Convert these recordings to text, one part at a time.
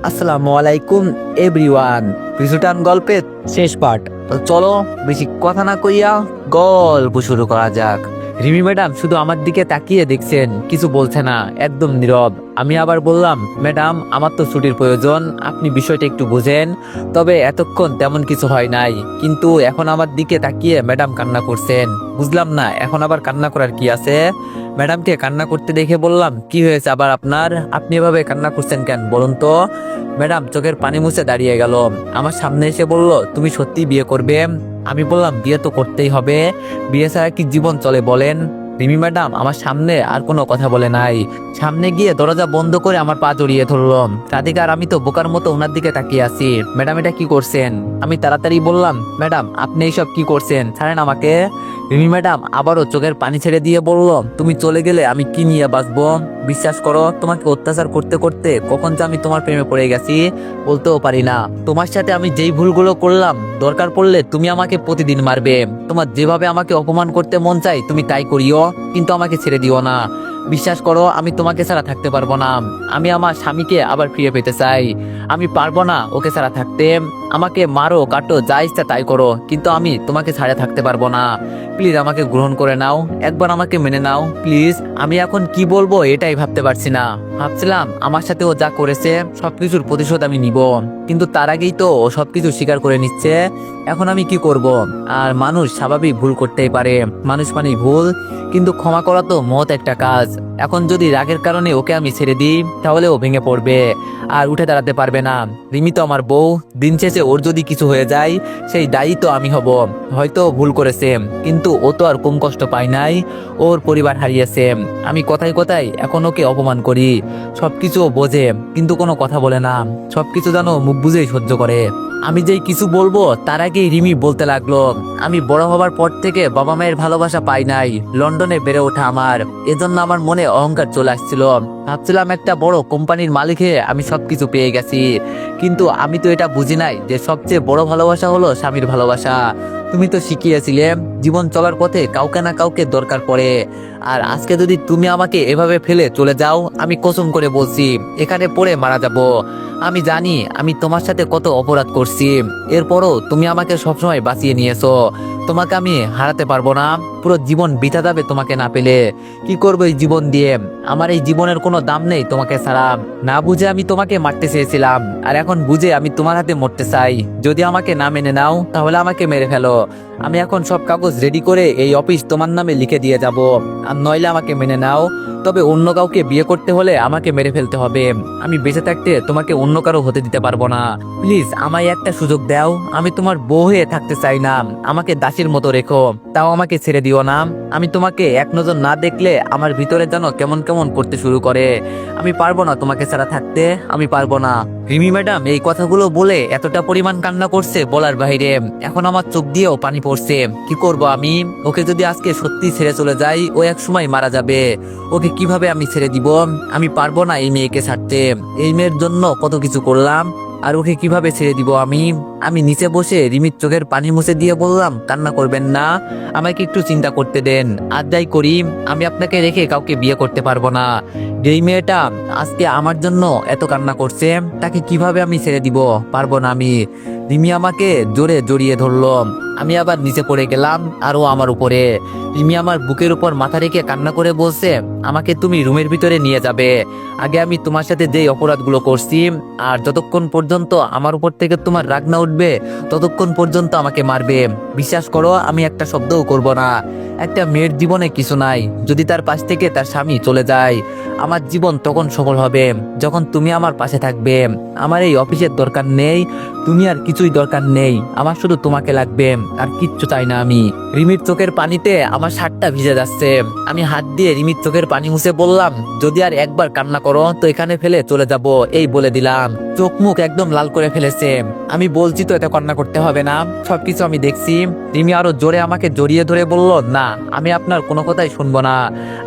আসসালামু আলাইকুম এভরিওয়ান। পিছুটান গল্পের শেষ পার্ট। তো চলো বেশি কথা না কইয়া গল্প শুরু করা যাক। রিমি ম্যাডাম শুধু আমার দিকে তাকিয়ে দেখছেন, কিছু বলছে না, একদম নীরব। আমি আবার বললাম, ম্যাডাম আমার তো ছুটির প্রয়োজন, আপনি বিষয়টা একটু বুঝেন। তবে এতক্ষণ তেমন কিছু হয় নাই, কিন্তু এখন আমার দিকে তাকিয়ে ম্যাডাম কান্না করছেন। বুঝলাম না এখন আবার কান্না করার কি আছে। ম্যাডামকে কান্না করতে দেখে বললাম, কি হয়েছে আবার আপনার, আপনি এভাবে কান্না করছেন কেন বলুন তো। ম্যাডাম চোখের পানি মুছে দাঁড়িয়ে গেল, আমার সামনে এসে বলল, তুমি সত্যি বিয়ে করবে? আমি বললাম, বিয়ে তো করতেই হবে, বিয়ে ছাড়া কি জীবন চলে বলেন। রিমি ম্যাডাম আমার সামনে আর কোনো কথা বলে নাই, সামনে গিয়ে দরজা বন্ধ করে আমার পা জড়িয়ে ধরলো। রাধিকা আর আমি তো বোকার মতো ওনার দিকে তাকিয়ে আছি। ম্যাডাম এটা কি করছেন? আমি তাড়াতাড়ি বললাম, ম্যাডাম আপনি এইসব কি করছেন, ছাড়েন আমাকে। রিমি ম্যাডাম আবারও চোখের পানি ছেড়ে দিয়ে বলল, তুমি চলে গেলে আমি কি নিয়ে বাঁচবো? বিশ্বাস করো, তোমাকে অত্যাচার করতে করতে কখন যে আমি তোমার প্রেমে পড়ে গেছি বলতেও পারি না। তোমার সাথে আমি যেই ভুলগুলো করলাম, দরকার পড়লে তুমি আমাকে প্রতিদিন মারবে, তোমার যেভাবে আমাকে অপমান করতে মন চাই তুমি তাই করিও, কিন্তু আমাকে ছেড়ে দিও না। বিশ্বাস করো, আমি তোমাকে ছাড়া থাকতে পারবো না। আমি আমার স্বামীকে আবার ফিরে পেতে চাই। আমি পারবো না ওকে ছাড়া থাকতে। আমাকে মারো কাটো যা ইচ্ছা তাই করো, কিন্তু আমি তোমাকে ছাড়া থাকতে পারবো না। প্লিজ আমাকে গ্রহণ করে নাও, একবার আমাকে মেনে নাও প্লিজ। আমি এখন কি বলবো এটাই ভাবতে পারছি না। ভাবছিলাম আমার সাথে ও যা করেছে সবকিছুর প্রতিশোধ আমি নিব, কিন্তু তার আগেই তো ও সবকিছু স্বীকার করে নিচ্ছে। এখন আমি কি করব? আর মানুষ স্বাভাবিক ভুল করতেই পারে, মানুষ মানেই ভুল, কিন্তু ক্ষমা করা তো মহৎ একটা কাজ। এখন যদি রাগের কারণে ওকে আমি ছেড়ে দিই, তাহলে ও ভেঙে পড়বে আর উঠে দাঁড়াতে পারবে না। রিমি তো আমার বউ, দিন শেষে ওর যদি কিছু হয়ে যায় সেই দায়ী তো আমি হব। হয়তো ভুল করেছে, কিন্তু ও তো আর কম কষ্ট পায় নাই, ওর পরিবার হারিয়েছে। আমি কথায় কথায় এখন ওকে অপমান করি, সবকিছু ও বোঝে কিন্তু কোনো কথা বলে না, সবকিছু যেন মুখ বুঝেই সহ্য করে। আমি যেই কিছু বলবো তার আগেই রিমি বলতে লাগলো, আমি বড় হবার পর থেকে বাবা মায়ের ভালোবাসা পাই নাই, লন্ডনে বেড়ে ওঠা আমার, এজন্য আমার মনে অহংকার চলে আসছিল। ভাবছিলাম একটা বড় কোম্পানির মালিক হয়ে আমি সবকিছু পেয়ে গেছি, কিন্তু আমি তো এটা বুঝি নাই যে সবচেয়ে বড় ভালোবাসা হলো স্বামীর ভালোবাসা। তুমি তো শিখিয়েছিলে জীবন চলার পথে কাউকে না কাউকে দরকার পড়ে, আর আজকে যদি তুমি আমাকে এভাবে ফেলে চলে যাও, আমি কসম করে বলছি এখানে পড়ে মারা যাব। আমি জানি আমি তোমার সাথে কত অপরাধ করছি, এরপরও তুমি আমাকে সবসময় বাঁচিয়ে নিয়েছো। তোমাকে আমি হারাতে পারবো না, পুরো জীবন বিতা যাবে তোমাকে না পেলে। কি করবো এই জীবন দিয়ে? আমার এই জীবনের কোনো দাম নেই তোমাকে ছাড়া। না বুঝে আমি তোমাকে মারতে চেয়েছিলাম, আর এখন বুঝে আমি তোমার হাতে মরতে চাই। যদি আমাকে না মেনে নাও তাহলে আমাকে মেরে ফেলো। আমি এখন সব কাগজ রেডি করে এই অফিস তোমার নামে লিখে দিয়ে যাব, আর নইলে আমাকে মেনে নাও, তবে অন্য কাউকে বিয়ে করতে হলে আমাকে মেরে ফেলতে হবে। আমি বেঁচে থাকতে তোমাকে অন্য কারো হতে দিতে পারবো না। প্লিজ আমায় একটা সুযোগ দাও, আমি তোমার বউ হয়ে থাকতে চাই না, আমাকে দাসীর মতো রেখো, তাও আমাকে ছেড়ে দিও না। আমি তোমাকে এক নজর না দেখলে আমার ভিতরে যেন কেমন কেমন করতে শুরু করে। আমি পারবো না তোমাকে ছাড়া থাকতে, আমি পারবো না। রিমি ম্যাডাম এই কথাগুলো বলে এতটা পরিমাণ কান্না করছে বলার বাইরে। এখন আমার চোখ দিয়েও পানি পড়ছে। কি করব আমি? ওকে যদি আজকে সত্যি ছেড়ে চলে যাই, ও এক সময় মারা যাবে। ওকে কিভাবে আমি ছেড়ে দিব? আমি পারবো না এই মেয়েকে ছাড়তে। এই মেয়ের জন্য কত কিছু করলাম, আর ওকে কিভাবে ছেড়ে দিব আমি? আমি নিচে বসে রিমির চোখের পানি মুছে দিয়ে বললাম, কান্না করবেন না, আমাকে একটু চিন্তা করতে দেন। আর যাই করি, আমি আপনাকে রেখে কাউকে বিয়ে করতে পারবো না। যেই মেয়েটা আজকে আমার জন্য এত কান্না করছে, তাকে কিভাবে আমি ছেড়ে দিব? পারবো না আমি। রিমি আমাকে জোরে জড়িয়ে ধরলো, আমি আবার নিচে পড়ে গেলাম, আর ও আমার উপরে। রিমি আমার বুকের উপর মাথা রেখে কান্না করে বলছে, আমাকে তুমি রুমের ভিতরে নিয়ে যাবে। আগে আমি তোমার সাথে যেই অপরাধগুলো করছি, আর যতক্ষণ পর্যন্ত আমার উপর থেকে তোমার রাগ না উঠবে ততক্ষণ পর্যন্ত আমাকে মারবে। বিশ্বাস করো, আমি একটা শব্দও করব না। একটা মেয়ের জীবনে কিছু নাই, যদি তার পাশ থেকে তার স্বামী চলে যায়। আমার জীবন তখন সফল হবে যখন তুমি আমার পাশে থাকবে। আমার এই অফিসের দরকার নেই, তুমি আর কিছুই দরকার নেই, আমার শুধু তোমাকে লাগবে, আর কিচ্ছু চাই না আমি। রিমির চোখের পানিতে আমার শার্টটা ভিজে যাচ্ছে। আমি হাত দিয়ে রিমির চোখের পানি মুছে বললাম, যদি আর একবার কান্না করো তো এখানে ফেলে চলে যাব, এই বলে দিলাম। চোখ মুখ একদম লাল করে ফেলেছে। আমি বলছি তো এত কান্না করতে হবে না, সবকিছু আমি দেখছি। রিমি আরো জোরে আমাকে জড়িয়ে ধরে বলল, না আমি আপনার কোনো কথাই শুনবো না,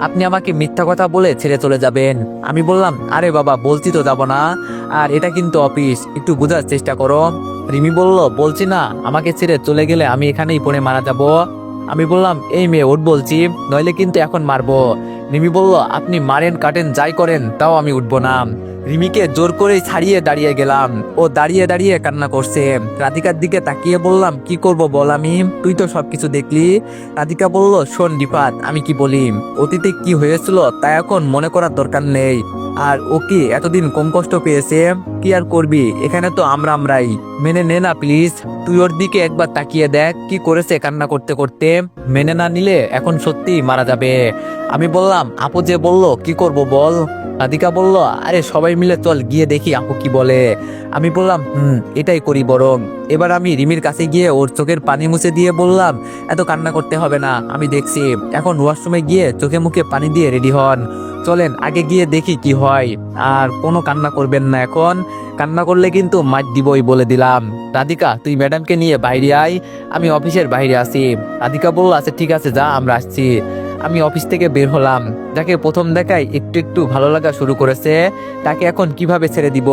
আপনি আমাকে মিথ্যা কথা বলে ছেড়ে চলে যাবেন। আমি বললাম, আরে বাবা বলছি তো যাব না, আর এটা কিন্তু অফিস, একটু বোঝার চেষ্টা করো। রিমি বলল, বলছি না, আমাকে ছেড়ে চলে গেলে আমি এখানেই পড়ে মারা যাব। আমি বললাম, এই মেয়ে ওঠ বলছি, নইলে কিন্তু এখন মারবো। রিমি বলল, আপনি মারেন কাটেন যাই করেন তাও আমি উঠবো না। রিমিকে জোর করে ছাড়িয়ে দাঁড়িয়ে গেলাম। ও দাঁড়িয়ে দাঁড়িয়ে কান্না করছে। রাধিকার দিকে তাকিয়ে বললাম, কি করব বল, আমি তুই তো সবকিছু দেখলি। রাধিকা বলল, শোন রিফাত, আমি কি বলি, অতীতে কি হয়েছিল তা এখন মনে করার দরকার নেই। আর ও কি এতদিন কম কষ্ট পেয়েছে? কি আর করবি, এখানে তো আমরাই। মেনে নে না প্লিজ। তুই ওর দিকে একবার তাকিয়ে দেখ কি করেছে কান্না করতে করতে। মেনে না নিলে এখন সত্যি মারা যাবে। আমি বললাম, আপু যে বললো, কি করব বল। রাধিকা বলল, আরে সবাই মিলে চল গিয়ে দেখি আপু কি বলে। আমি বললাম, এটাই করি বরং। এবার আমি রিমির কাছে গিয়ে ওর চোখের পানি মুছে দিয়ে বললাম, এত কান্না করতে হবে না, আমি দেখছি। এখন ওয়াশরুমে গিয়ে চোখে মুখে পানি দিয়ে রেডি হন। চলেন আগে গিয়ে দেখি কি হয়। আর কোনো কান্না করবেন না এখন। কান্না করলে কিন্তু মার দিবই বলে দিলাম। রাধিকা, তুই ম্যাডামকে নিয়ে বাইরে আয়, আমি অফিসের বাইরে আছি। রাধিকা বলল, আচ্ছা ঠিক আছে, যা, আমরা আসছি। আমি অফিস থেকে বের হলাম। যাকে প্রথম দেখায় একটু একটু ভালো লাগা শুরু করেছে, তাকে এখন কিভাবে ছেড়ে দিব।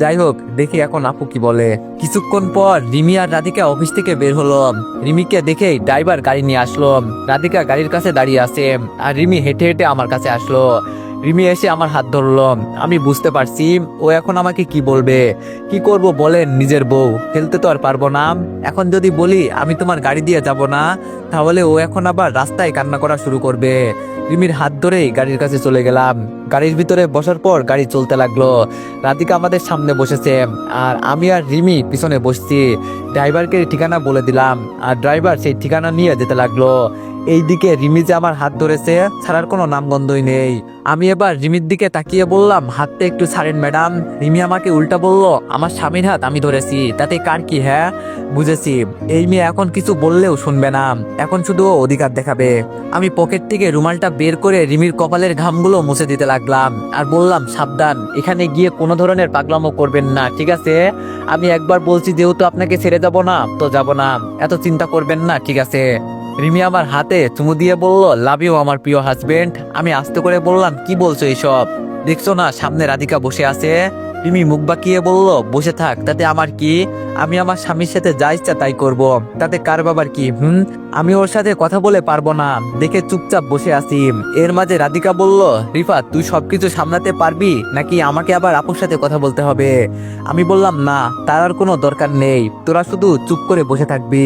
যাই হোক, দেখি এখন আপু কি বলে। কিছুক্ষণ পর রিমি আর রাধিকা অফিস থেকে বের হলো। রিমিকে দেখেই ড্রাইভার গাড়ি নিয়ে আসলো। রাধিকা গাড়ির কাছে দাঁড়িয়ে আছে, আর রিমি হেঁটে হেঁটে আমার কাছে আসলো। রিমি এসে আমার হাত ধরলো। আমি বুঝতে পারছি ও এখন আমাকে কি বলবে। কি করব বলেন, নিজের বউ ফেলতে তো আর পারবো না। এখন যদি বলি আমি তোমার গাড়ি দিয়ে যাব না, তাহলে ও এখন আবার রাস্তায় কান্না করা শুরু করবে। রিমির হাত ধরেই গাড়ির কাছে চলে গেলাম। গাড়ির ভিতরে বসার পর গাড়ি চলতে লাগলো। রাধিকা আমাদের সামনে বসেছে, আর আমি আর রিমি পিছনে বসছি। ড্রাইভারকে ঠিকানা বলে দিলাম, আর ড্রাইভার সেই ঠিকানা নিয়ে যেতে লাগলো। এইদিকে রিমি যে আমার হাত ধরেছে, ছাড়ার কোনো নামগন্ধই নেই। আমি এবার রিমির দিকে তাকিয়ে বললাম, হাতটা একটু ছাড়েন ম্যাডাম। রিমি আমাকে উল্টা বলল, আমার স্বামীর হাত আমি ধরেছি, তাতে কার কি? হ্যাঁ বুঝেছি। এই মেয়ে এখন কিছু বললেও শুনবে না, এখন শুধু ও অধিকার দেখাবে। আমি পকেট থেকে রুমালটা বের করে রিমির কপালের ঘামগুলো মুছে দিতে লাগলাম, আর বললাম, সাবধান, এখানে গিয়ে কোনো ধরনের পাগলামো করবেন না, ঠিক আছে? আমি একবার বলছি, যেহেতু আপনাকে ছেড়ে যাব না তো যাব না, এত চিন্তা করবেন না, ঠিক আছে? রিমি আমার হাতে চুমু দিয়ে বলল, লাভ ইউ আমার প্রিয় হাজবেন্ড। আমি আস্তে করে বললাম, কি বলছো এইসব? দেখছো না সামনে রাধিকা বসে আছে? রিমি মুখ বাঁকিয়ে বলল, বসে থাক, তাতে আমার কি? আমি আমার স্বামীর সাথে যা ইচ্ছা তাই করব, তাতে কার বাবার কি? আমি ওর সাথে কথা বলে পারবো না দেখে চুপচাপ বসে আছি। এর মাঝে রাধিকা বলল, রিফাত, তুই সবকিছু সামলাতে পারবি নাকি আমাকে আবার আপুর সাথে কথা বলতে হবে? আমি বললাম, না, তার আর কোনো দরকার নেই, তোরা শুধু চুপ করে বসে থাকবি,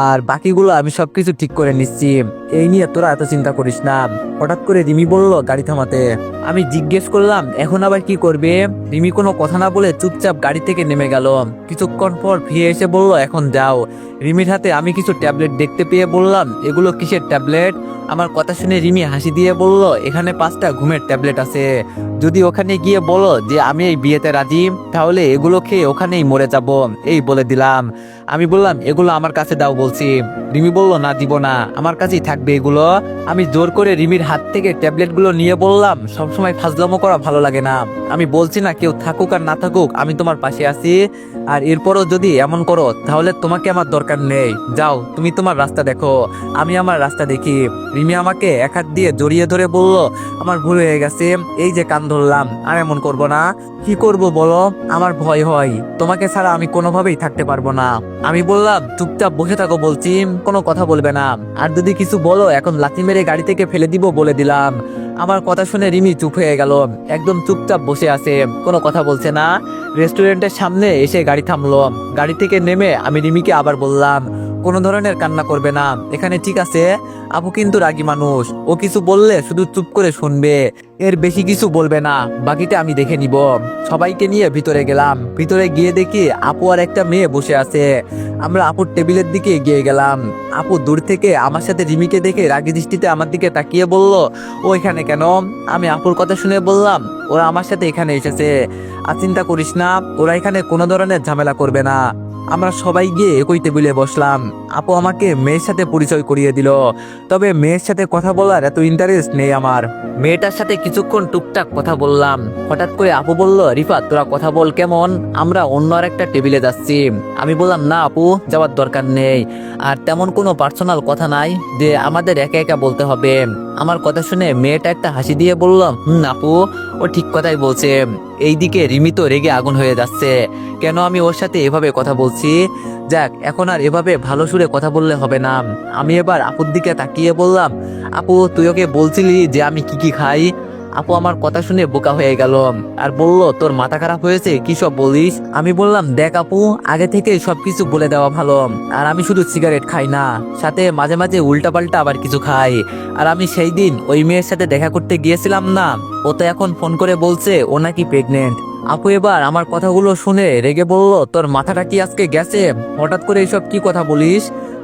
আর বাকিগুলো আমি সবকিছু ঠিক করে নিচ্ছি, এই নিয়ে তোরা এত চিন্তা করিস না। হঠাৎ করে রিমি বলল, গাড়ি থামাতে। আমি জিজ্ঞেস করলাম, এখন আবার কি করবে? রিমি কোনো কথা না বলে চুপচাপ গাড়ি থেকে নেমে গেল। কিছুক্ষণ পর ফিরে এসে বলল, এখন যাও। রিমির হাতে আমি কিছু ট্যাবলেট দেখতে পেয়ে বললাম, এগুলো কিসের ট্যাবলেট? আমার কথা শুনে রিমি হাসি দিয়ে বলল, এখানে 5টা ঘুমের ট্যাবলেট আছে, যদি ওখানে গিয়ে বলো যে আমি এই বিয়েতে রাজি, তাহলে এগুলো খেয়ে ওখানেই মরে যাব, এই বলে দিলাম। আমি বললাম, এগুলো আমার কাছে দাও বলছি। রিমি বলল, না, দিব না, আমার কাছেই থাকবে এগুলো। আমি জোর করে রিমির হাত থেকে ট্যাবলেটগুলো নিয়ে বললাম, সবসময় ফাজলামো করা ভালো লাগে না। আমি বলছি না, কেউ থাকুক আর না থাকুক আমি তোমার পাশে আছি, আর এরপরও যদি এমন করো তাহলে তোমাকে আমার দরকার নেই। যাও, তুমি তোমার রাস্তা দেখো, আমি আমার রাস্তা দেখি। রিমি আমাকে এক হাত দিয়ে জড়িয়ে ধরে বলল, আমার ভুল হয়ে গেছে, এই যে কান ধরলাম, আর এমন করব না। কি করব বলো, আমার ভয় হয়, তোমাকে ছাড়া আমি কোনোভাবেই থাকতে পারবো না। আমি বললাম, চুপচাপ বসে থাকো বলছি, কোনো কথা বলবে না, আর যদি কিছু বলো এখন লাথি মেরে গাড়ি থেকে ফেলে দিব বলে দিলাম। আমার কথা শুনে রিমি চুপ হয়ে গেল, একদম চুপচাপ বসে আছে, কোনো কথা বলছে না। রেস্টুরেন্টের সামনে এসে গাড়ি থামলো। গাড়ি থেকে নেমে আমি রিমিকে আবার বললাম, কোনো ধরনের কান্না করবে না এখানে, ঠিক আছে? আপু কিন্তু রাগী মানুষ, ও কিছু বললে শুধু চুপ করে শুনবে, এর বেশি কিছু বলবে না, বাকিটা আমি দেখে নিব। সবাইকে নিয়ে ভিতরে গেলাম। ভিতরে গিয়ে দেখি আপু আর একটা মেয়ে বসে আছে। আমরা আপুর টেবিলের দিকে এগিয়ে গেলাম। আপু দূর থেকে আমার সাথে রিমিকে দেখে রাগী দৃষ্টিতে আমার দিকে তাকিয়ে বলল, ও এখানে কেন? আমি আপুর কথা শুনে বললাম, ওরা আমার সাথে এখানে এসেছে, আর চিন্তা করিস না, ওরা এখানে কোনো ধরনের ঝামেলা করবে না। আমরা সবাই গিয়ে একই টেবিলে বসলাম। আপু আমাকে মেয়ের সাথে পরিচয় করিয়ে দিল, তবে মেয়ের সাথে কথা বলার এত ইন্টারেস্ট নেই আমার। মেয়েটার সাথে কিছুক্ষণ টুকটাক কথা বললাম। হঠাৎ করে আপু বলল, রিফাত, তোরা কথা বল কেমন, আমরা অন্য আর একটা টেবিলে যাচ্ছি। আমি বললাম, না আপু, যাওয়ার দরকার নেই, আর তেমন কোনো পার্সোনাল কথা নাই যে আমাদের একা একা বলতে হবে। আমার কথা শুনে মেয়েটা একটা হাসি দিয়ে বলল, আপু, ও ঠিক কথাই বলছে। এইদিকে রিমি তো রেগে আগুন হয়ে যাচ্ছে, কেন আমি ওর সাথে এভাবে কথা বলছি। যাক, এখন আর এভাবে ভালো সুরে কথা বললে হবে না। আমি এবার আপুর দিকে তাকিয়ে বললাম, আপু, তুই ওকে বলছিলি যে আমি কি কি খাই? আপু আমার কথা শুনে বোকা হয়ে গেল আর বলল, তোর মাথা খারাপ হয়েছে, কি সব বলিস? আমি বললাম, দেখ আপু, আগে থেকে সবকিছু বলে দেওয়া ভালো। আর আমি শুধু সিগারেট খাই না, সাথে মাঝে মাঝে উল্টাপাল্টা আবার কিছু খাই। আর আমি সেই দিন ওই মেয়ের সাথে দেখা করতে গিয়েছিলাম না, ও তো এখন ফোন করে বলছে ও নাকি প্রেগনেন্ট। আপু এবার আমার কথাগুলো শুনে রেগে বলল, তোর মাথাটা কি আজকে গেছে? হঠাৎ করে এইসব কি কথা বলিস?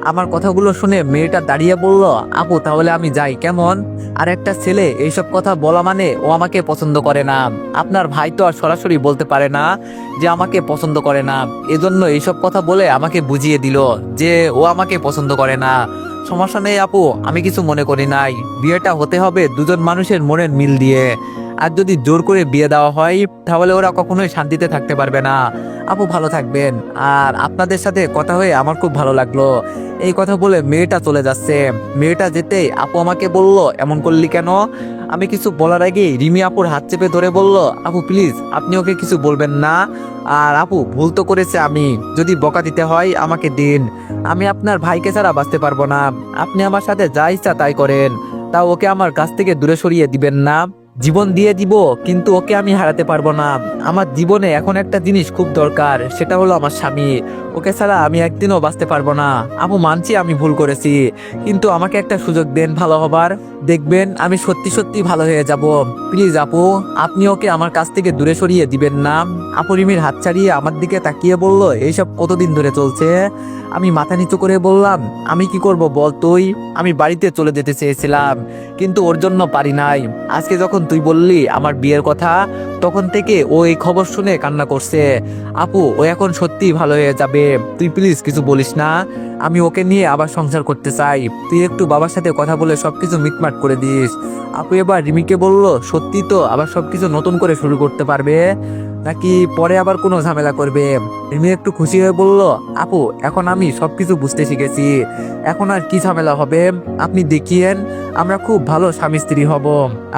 আমার কথাগুলো শুনে মেয়েটা দাঁড়িয়ে বলল, আপু তাহলে আমি যাই কেমন? আর একটা ছেলে এইসব কথা বলা মানে ও আমাকে পছন্দ করে না। আপনার ভাই তো আর সরাসরি বলতে পারে না যে আমাকে পছন্দ করে না, এজন্য এইসব কথা বলে আমাকে বুঝিয়ে দিল যে ও আমাকে পছন্দ করে না। সমস্যা নেই আপু, আমি কিছু মনে করি নাই। বিয়েটা হতে হবে দুজন মানুষের মনের মিল দিয়ে। আর যদি জোর করে বিয়ে দেওয়া হয় তাহলে ওরা কখনোই শান্তিতে থাকতে পারবে না। আপু ভালো থাকবেন। আর আপনাদের সাথে কথা হয়ে আমার খুব ভালো লাগলো। এই কথা বলে মেয়েটা চলে যাচ্ছে। মেয়েটা যেতেই আপু আমাকে বলল, এমন করলি কেন? আমি কিছু বলার আগেই রিমি আপুর হাত চেপে ধরে বলল, আপু প্লিজ আপনি ওকে কিছু বলবেন না। আর আপু ভুল তো করেছে আমি, যদি বকা দিতে হয় আমাকে দিন। আমি আপনার ভাইকে ছাড়া বাঁচতে পারবো না। আপনি আমার সাথে যা ইচ্ছা তাই করেন, তা ওকে আমার কাছ থেকে দূরে সরিয়ে দিবেন না। জীবন দিয়ে দিব, কিন্তু ওকে আমি হারাতে পারবো না। আমার জীবনে এখন একটা জিনিস খুব দরকার, সেটা হলো আমার স্বামী। ওকে ছাড়া আমি একদিনও বাঁচতে পারবো না। আপু মানছি আমি ভুল করেছি, কিন্তু আমাকে একটা সুযোগ দেন ভালো হবার। দেখবেন আমি সত্যি সত্যি ভালো হয়ে যাব। প্লিজ আপু, আপনি ওকে আমার কাছ থেকে দূরে সরিয়ে দিবেন না। আপু রিমির হাত ছাড়িয়ে আমার দিকে তাকিয়ে বলল, এইসব কতদিন ধরে চলছে? আমি মাথা নিচু করে বললাম, আমি কি করব বল তুই? আমি বাড়িতে চলে যেতে চেয়েছিলাম, কিন্তু ওর জন্য পারি নাই। আজকে যখন তুই বললি আমার বিয়ের কথা, তখন থেকে ও এই খবর শুনে কান্না করছে। আপু ও এখন সত্যি ভালো হয়ে যাবে, তুই প্লিজ কিছু বলিস না। আমি ওকে নিয়ে আবার সংসার করতে চাই, তুই একটু বাবার সাথে কথা বলে সবকিছু মিটমাট করে দিস। আপু এবার রিমিকে বলল, সত্যি তো আবার সবকিছু নতুন করে শুরু করতে পারবে, নাকি পরে আবার কোনো ঝামেলা করবে? রিমি একটু খুশি হয়ে বলল, আপু এখন আমি সবকিছু বুঝতে শিখেছি, এখন আর কি ঝামেলা হবে? আপনি দেখিয়েন, আমরা খুব ভালো স্বামী স্ত্রী হব,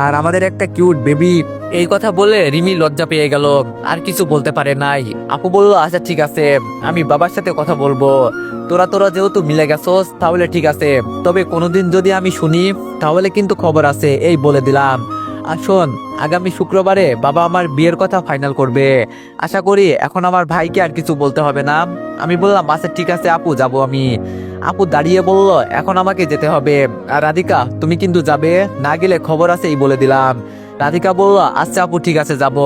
আর আমাদের একটা কিউট বেবি। এই কথা বলে রিমি লজ্জা পেয়ে গেল, আর কিছু বলতে পারে নাই। আপু বলল, আচ্ছা ঠিক আছে, আমি বাবার সাথে কথা বলবো। তোরা তোরা যেহেতু মিলে গেছোস তাহলে ঠিক আছে, তবে কোনোদিন যদি আমি শুনি তাহলে কিন্তু খবর আছে, এই বলে দিলাম। আর শোন, আগামী শুক্রবারে বাবা আমার বিয়ের কথা ফাইনাল করবে। আশা করি এখন আমার ভাইকে আর কিছু বলতে হবে না। আমি বললাম, আচ্ছা ঠিক আছে আপু, যাব আমি। আপু দাঁড়িয়ে বলল, এখন আমাকে যেতে হবে। আর রাধিকা তুমি কিন্তু যাবে, না গেলে খবর আছে, এই বলে দিলাম। রাধিকা বলল, আচ্ছা আপু ঠিক আছে যাব।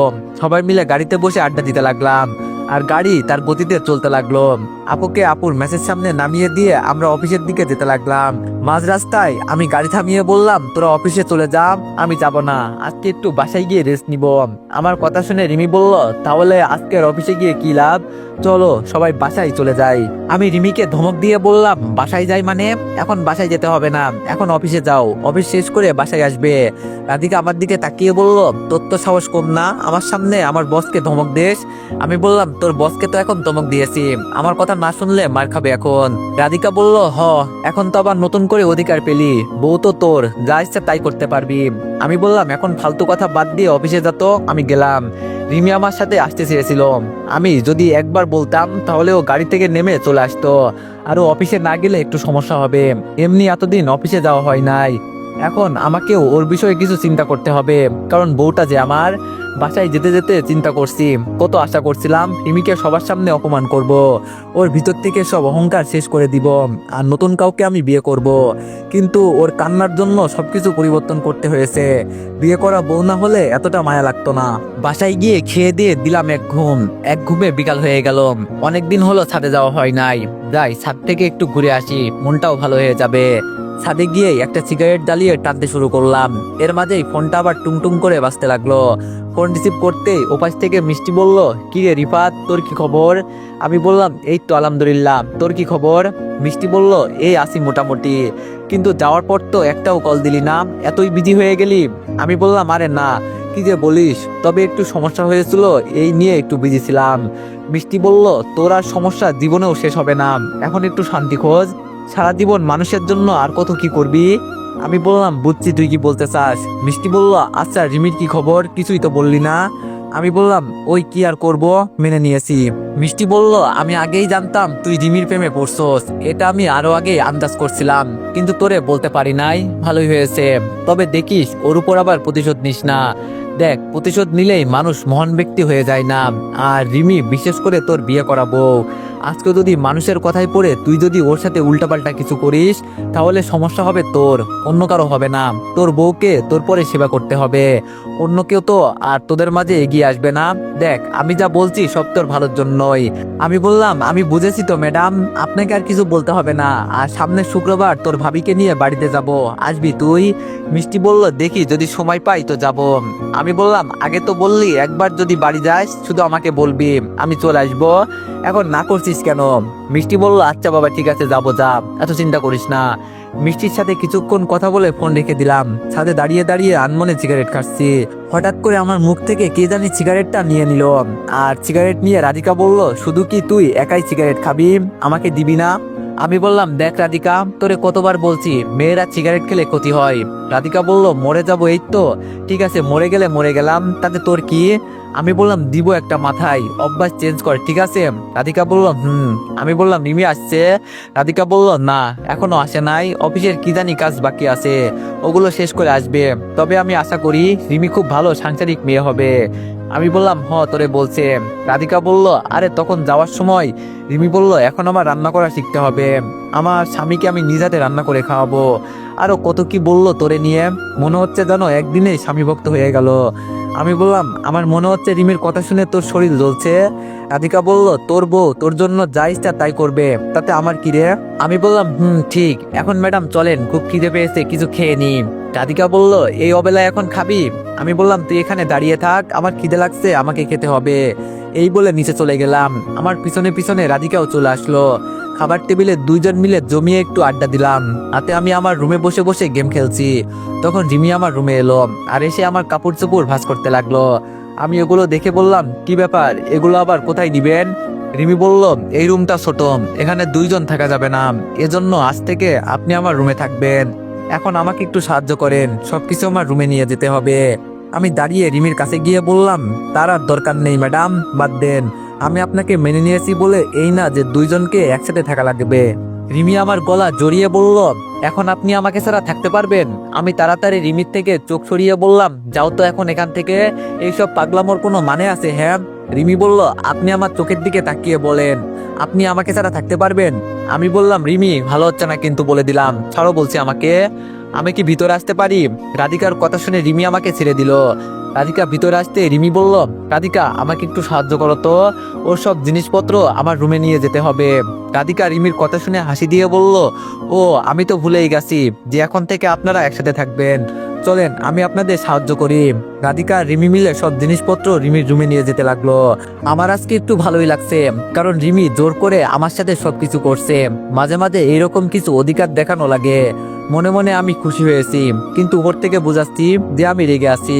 সবাই মিলে গাড়িতে বসে আড্ডা দিতে লাগলাম, আর গাড়ি তার গতিতে চলতে লাগলো। আপুকে আপুর মেসেজ সামনে নামিয়ে দিয়ে আমরা অফিসের দিকে যেতে লাগলাম। মাঝ রাস্তায় আমি গাড়ি থামিয়ে বললাম, তোরা অফিসে চলে যা, আমি যাব না, আজকে একটু বাসায় গিয়ে রেস্ট নিব। আমার কথা শুনে রিমি বলল, তাহলে আজকের অফিসে গিয়ে কি লাভ, চলো সবাই বাসায় চলে যাই। আমি রিমিকে ধমক দিয়ে বললাম, বাসায় যাই মানে? এখন বাসায় যেতে হবে না, এখন অফিসে যাও, অফিস শেষ করে বাসায় আসবে। রাধিকা আমার দিকে তাকিয়ে বলল, তোর তো সাহস কম না, আমার সামনে আমার বসকে ধমক দেশ? আমি বললাম, তোর বসকে তো এখন ধমক দিয়েছি, আমার কথা না শুনলে মার খাবে এখন। রাধিকা বলল, এখন তো আবার নতুন করে অধিকার পেলি, বউ তো তোর, যা ইচ্ছা তাই করতে পারবি। আমি বললাম, এখন ফালতু কথা বাদ দিয়ে অফিসে যেত। আমি গেলাম। রিমি আমার সাথে আসতে চেয়েছিল, আমি যদি একবার বলতাম তাহলে ও গাড়ি থেকে নেমে চলে আসতো, আর ও অফিসে না গেলে একটু সমস্যা হবে। এমনি এতদিন অফিসে যাওয়া হয় নাই, এখন আমাকেও ওর বিষয়ে কিছু চিন্তা করতে হবে, কারণ বউটা যে আমার। বাসায় যেতে যেতে চিন্তা করছি, কত আশা করছিলাম রিমিকে সবার সামনে অপমান করব, ওর ভিতর থেকে সব অহংকার শেষ করে দিব, আর নতুন কাউকে আমি বিয়ে করব। কিন্তু ওর কান্নার জন্য সবকিছু পরিবর্তন করতে হয়েছে। বিয়ে করা বউ না হলে এতটা মায়া লাগতো না। বাসায় গিয়ে খেয়ে দিয়ে দিলাম এক ঘুম, এক ঘুমে বিকাল হয়ে গেল। অনেকদিন হলো ছাদে যাওয়া হয় নাই, যাই ছাদ থেকে একটু ঘুরে আসি, মনটাও ভালো হয়ে যাবে। ছাদে গিয়ে একটা সিগারেট জ্বালিয়ে টানতে শুরু করলাম। এর মাঝেই ফোনটা আবার টুংটুং করে বাজতে লাগলো। ফোন রিসিভ করতেই ওপাশ থেকে মিষ্টি বলল, কি রে রিফাত, তোর কি খবর? আমি বললাম, এই তো আলহামদুলিল্লাহ, তোর কি খবর? মিষ্টি বলল, এই আসি মোটামুটি, কিন্তু যাওয়ার পর তো একটাও কল দিলি না, এতই বিজি হয়ে গেলি? আমি বললাম, আরে না, কি যে বলিস, তবে একটু সমস্যা হয়েছিল, এই নিয়ে একটু বিজি ছিলাম। মিষ্টি বলল, তোর আর সমস্যা জীবনেও শেষ হবে না, এখন একটু শান্তি খোঁজ, সারা জীবন মানুষের জন্য আর কত কি করবি। আমি বললাম, বুঝছি তুই কি বলতে চাস। মিষ্টি বলল, আচ্ছা রিমির কি খবর, কিছুই তো বললি না। আমি বললাম ওই কি আর করব, মেনে নিয়েছি। মিষ্টি বলল আমি আগেই জানতাম তুই রিমির প্রেমে পড়ছস, এটা আমি আরো আগে আন্দাজ করছিলাম, কিন্তু তোরে বলতে পারি নাই, ভালোই হয়েছে। তবে দেখিস ওর উপর আবার প্রতিশোধ নিস না। দেখ, প্রতিশোধ নিলেই মানুষ মহান ব্যক্তি হয়ে যায় না। আর রিমি বিশেষ করে তোর বিয়ে করাবো, আজকে যদি মানুষের কথাই পড়ে তুই যদি ওর সাথে উল্টাপাল্টা কিছু করিস, তাহলে সমস্যা হবে তোর, অন্য কারো হবে না। তোর বউকে তোর পরে সেবা করতে হবে, অন্য কেউ তো আর তোদের মাঝে এগিয়ে আসবে না। দেখ, আমি যা বলছি সব তোর ভালোর জন্যই। আমি বললাম আমি বুঝেছি তো ম্যাডাম, আপনাকে আর কিছু বলতে হবে না। আর সামনের শুক্রবার তোর ভাবিকে নিয়ে বাড়িতে যাব, আসবি তুই? মিষ্টি বলল দেখি যদি সময় পাই তো যাব। আমি বললাম আগে তো বললি একবার যদি বাড়ি যাস শুধু আমাকে বলবি, আমি চলে আসবো, এখন না করছিস কেন? মিষ্টি বলল আচ্ছা বাবা ঠিক আছে, যাবো, যা, এত চিন্তা করিস না। মিষ্টির সাথে কিছুক্ষণ কথা বলে ফোন রেখে দিলাম। ছাদে দাঁড়িয়ে দাঁড়িয়ে আনমনে সিগারেট খাচ্ছি। হঠাৎ করে আমার মুখ থেকে কে জানি সিগারেটটা নিয়ে নিল। আর সিগারেট নিয়ে রাধিকা বলল শুধু কি তুই একাই সিগারেট খাবি, আমাকে দিবি না? আমি বললাম দেখ রাধিকা, তোরে কতবার বলছি মেয়েরা সিগারেট খেলে ক্ষতি হয়। রাধিকা বলল মরে যাবো এই তো, ঠিক আছে মরে গেলে মরে গেলাম, তাতে তোর কি? আমি বললাম দিব একটা মাথায়, অভ্যাস চেঞ্জ কর, ঠিক আছে? রাধিকা বলল আমি বললাম রিমি আসছে? রাধিকা বলল না এখনো আসে নাই, অফিসের কি জানি কাজ বাকি আছে, ওগুলো শেষ করে আসবে। তবে আমি আশা করি রিমি খুব ভালো সাংসারিক মেয়ে হবে। আমি বললাম তোরে বলছে। রাধিকা বলল আরে তখন যাওয়ার সময় রিমি বলল এখন আমার রান্না করা শিখতে হবে, আমার স্বামীকে আমি নিজ হাতে রান্না করে খাওয়াবো। আরো কত কি বললো তোরে নিয়ে, মনে হচ্ছে জানো একদিনে স্বামী ভক্ত হয়ে গেল। আমি বললাম আমার মনে হচ্ছে রিমির কথা শুনে তোর শরীর জ্বলছে। রাধিকা বলল তোর বউ তোর জন্য যা ইচ্ছা তাই করবে, তাতে আমার কি রে? আমি বললাম ঠিক, এখন ম্যাডাম চলেন, খুব খিদে পেয়েছে, কিছু খেয়ে নি। রাধিকা বলল এই অবেলায় এখন খাবি? আমি বললাম তুই এখানে দাঁড়িয়ে থাক, আমার খিদে লাগছে, আমাকে খেতে হবে। এই বলে নিচে চলে গেলাম। আমার পিছনে পিছনে রাধিকাও চলে আসলো। খাবার টেবিলে দুইজন মিলে জমিয়ে একটু আড্ডা দিলাম। রাতে আমি আমার রুমে বসে বসে গেম খেলছি। তখন রিমি আমার রুমে এলো আর এসে আমার কাপড় চোপড় ভাঁজ করতে লাগলো। আমি এগুলো দেখে বললাম কি ব্যাপার, এগুলো আবার কোথায় নিবেন? রিমি বলল এই রুমটা ছোট, এখানে দুইজন থাকা যাবে না, এজন্য আজ থেকে আপনি আমার রুমে থাকবেন। এখন আমাকে একটু সাহায্য করেন, সবকিছু আমার রুমে নিয়ে যেতে হবে। আমি দাঁড়িয়ে রিমির কাছে গিয়ে বললাম তার আর দরকার নেই ম্যাডাম, বাদ দেন। আমি আপনাকে মেনে নিয়েছি বলে এই না যে দুইজনকে একসাথে থাকা লাগবে। রিমি আমার গলা জড়িয়ে বলল এখন আপনি আমাকে ছাড়া থাকতে পারবেন? আমি তাড়াতাড়ি রিমির থেকে চোখ সরিয়ে বললাম যাও তো এখন এখান থেকে, এইসব পাগলামোর কোনো মানে আছে? হ্যাঁ। রিমি বলল আপনি আমার চোখের দিকে তাকিয়ে বলেন আপনি আমাকে ছাড়া থাকতে পারবেন? আমি বললাম রিমি ভালো হচ্ছে না কিন্তু, বলে দিলাম, ছাড়ো বলছি আমাকে, আমি কি ভিতরে আসতে পারি? রাধিকার কথা শুনে রিমি আমাকে ছেড়ে দিল। রাধিকা ভিতরে আসতে রিমি বলল রাধিকা আমাকে একটু সাহায্য করো তো, ওর সব জিনিসপত্র আমার রুমে নিয়ে যেতে হবে। রাধিকা রিমির কথা শুনে হাসি দিয়ে বলল ও আমি তো ভুলেই গেছি যে এখন থেকে আপনারা একসাথে থাকবেন, চলেন আমি আপনাদের সাহায্য করি। রাধিকা আর রিমি মিলে সব জিনিসপত্র রিমির রুমে নিয়ে যেতে লাগলো। আমার আজকে একটু ভালোই লাগছে, কারণ রিমি জোর করে আমার সাথে সবকিছু করছে। মাঝে মাঝে এইরকম কিছু অধিকার দেখানো লাগে। মনে মনে আমি খুশি হয়েছি, কিন্তু ওর থেকে বুঝাচ্ছি যে আমি রেগে আছি।